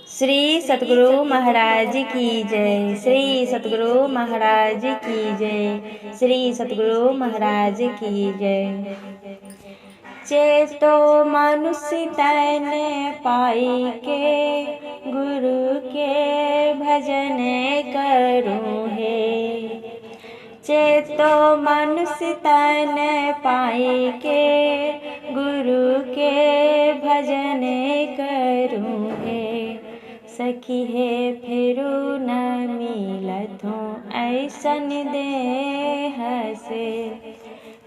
श्री सतगुरु महाराज की जय। श्री सतगुरु महाराज की जय। श्री सतगुरु महाराज की जय। चेतो मनुष्य तन पाई के गुरु के भजन करूँ हे। चेतो मनुष्य तन पाई के गुरु के भजन करूँ हे। सखी हे फिरू न मिलथो ऐसन देह से,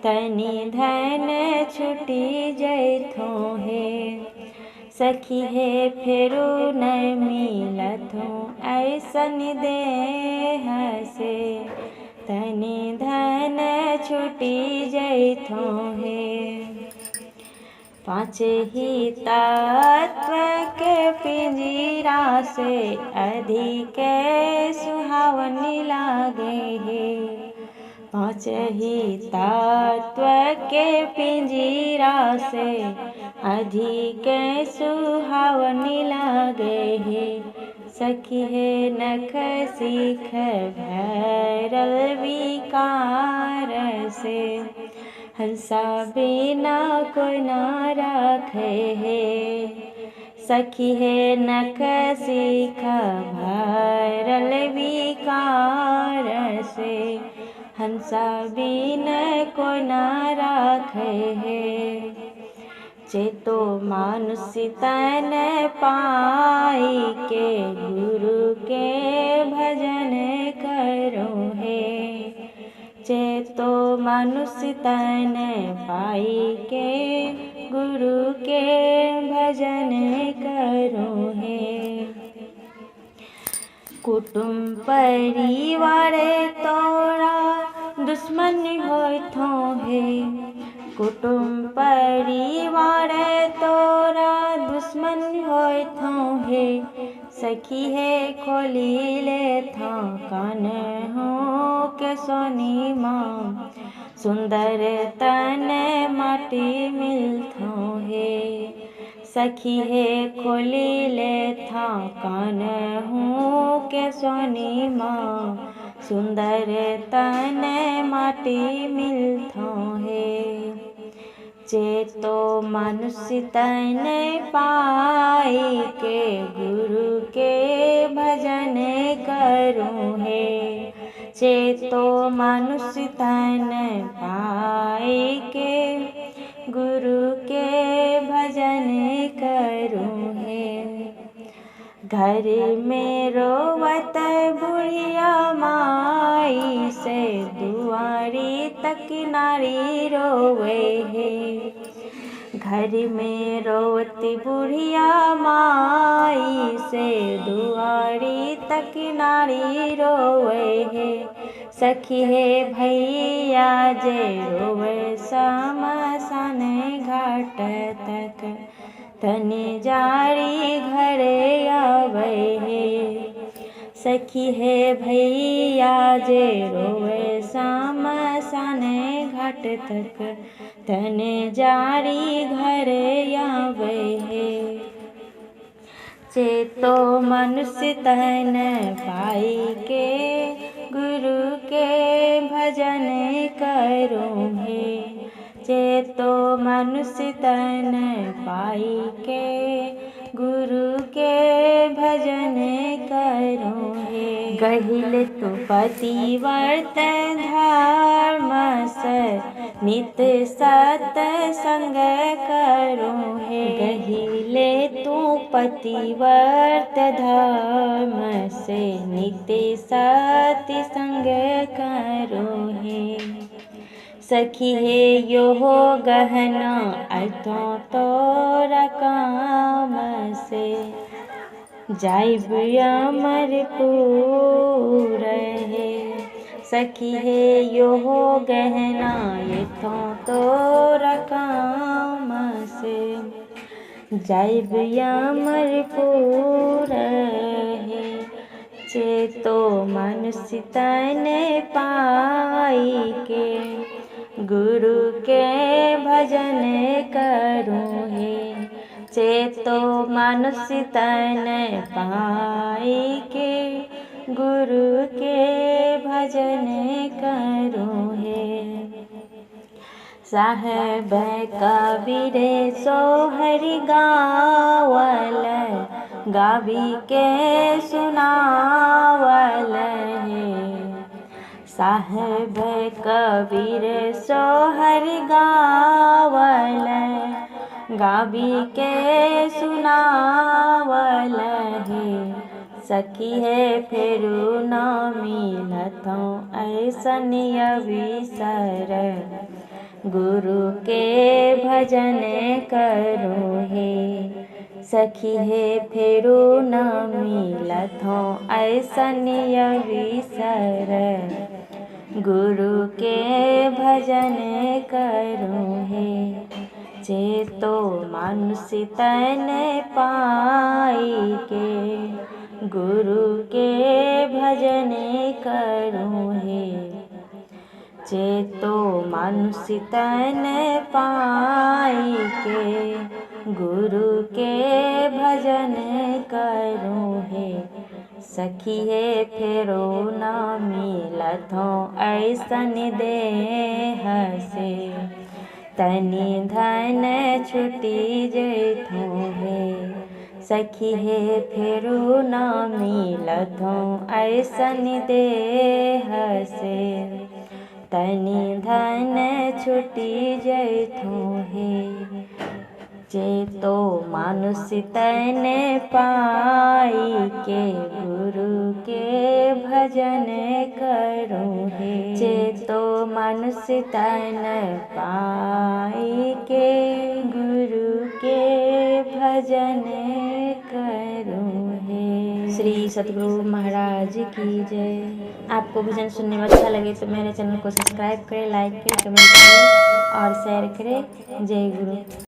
तनि धन छुटी जैथो हे। सखी हे फिरू न मिलथो ऐसन देह से, तनि धन छुटी जैथो हे। पाँच ही तत्व के पिंजरा से अधिक सुहावनी लागे हे। पाँच ही तत्व के पिंजरा से अधिक सुहावनी लागे हे। सखी हे नख सीख भरल विकार से, हंसा बिना कोई न रखे हे। सखी हे नख सीख भरल विकार से, हंसा बिना कोई न रखे हे। चेतो मनुष्य तन पाई के गुरु के भजन करो हे। चेतो मनुष्य तन पाई के गुरु के भजन करो हे। कुटुंब परिवार तोरा दुश्मन होइथो हे। कुटुंब परिवार तोरा दुश्मन होइथो हे। सखी हे खोली लेथो कान हो के सोनी माँ, सुंदर तन माटी मिलथो हे। सखी हे खोली लेथो कान हो के सोनी माँ, सुंदर तन माटी मिलथो हे। चेतो मनुष्य तन पाई के गुरु के भजन करूँ हे। चेतो मनुष्य तन पाई के गुरु के भजन करूँ हे। घर में रोवत बुढ़िया माई से, दुआरी तक नारी रोवे हे। घर में रोवती बुढ़िया माई से, दुआरी तक नारी रोवे हे। सखी हे भैया जे रोवे शमशान घाट तक, तनि जारी घरे आवे हे। सखी हे भैया जे रोवे शमशान घाट तक, तनि जारी घरे आवे हे। चेतो मनुष्य तन पाई के गुरु के भजन करूँ हे। चेतो मनुष्य तन पाई के गुरु के भजन करूँ हे। गहिल तु पतिव्रत धर्म से, नित सत संग करूँ हे। गहिले तू पतिव्रत धर्म से, नित सत संग करूँ हे। सखी हे योहो गहना अर्थो तोरा काम से, जाइब अमरपुर हे। सखी हे योहो गहना अर्थो तोरा काम से, जाइब अमरपुर हे। चेतो मनुष्य तन पाई के गुरु के भजन करूँ हे। चेतो मनुष्य तन पाई के गुरु के भजन करो हे। साहेब कबीर सोहर गावल गावी के सुनावल है। साहेब कबीर सोहर गावल गावी के सुनावल है। सखी है फेरू न मिलतों ऐसन अविसर गुरु के भजन करो हे। सखी है फेरू न मिलतों ऐसन अविसर गुरु के भजन करो हे। चेतो मनुष्य तन पाई के गुरु के भजन करो हे। चेतो मनुष्य तन पाई के गुरु के भजन करो हे। सखी है फेरो न मिलतों ऐसन देह से तनि धन छुटी जैथों हे। सखी है फेरू न मिलतों ऐसन देह से तनि धन छुटी जैथों हे। चेतो मनुष्य तन पाई के गुरु के भजन करो हे। चेतो मनुष्य तन पाई के गुरु के भजन करो हे। श्री सतगुरु महाराज की जय। आपको भजन सुनने में अच्छा लगे तो मेरे चैनल को सब्सक्राइब करें, लाइक करें, कमेंट करें और शेयर करें। जय गुरु।